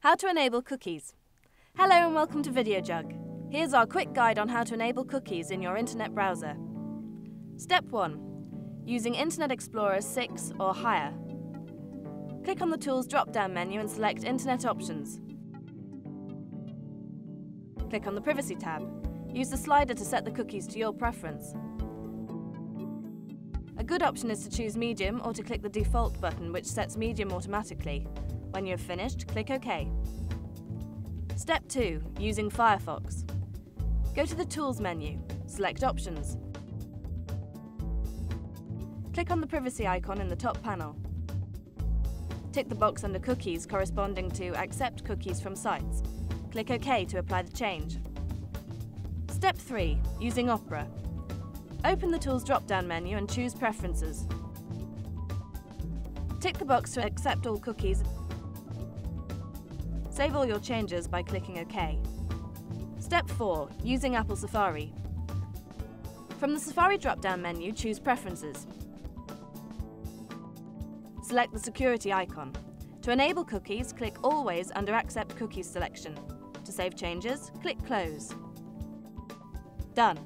How to enable cookies. Hello and welcome to VideoJug. Here's our quick guide on how to enable cookies in your internet browser. Step 1. Using Internet Explorer 6 or higher. Click on the Tools drop-down menu and select Internet Options. Click on the Privacy tab. Use the slider to set the cookies to your preference. A good option is to choose Medium or to click the Default button, which sets Medium automatically. When you have finished, click OK. Step 2. Using Firefox. Go to the Tools menu, select Options. Click on the Privacy icon in the top panel. Tick the box under Cookies corresponding to Accept cookies from sites. Click OK to apply the change. Step 3. Using Opera. Open the Tools drop-down menu and choose Preferences. Tick the box to accept all cookies. Save all your changes by clicking OK. Step 4. Using Apple Safari. From the Safari drop-down menu, choose Preferences. Select the security icon. To enable cookies, click Always under Accept Cookies selection. To save changes, click Close. Done.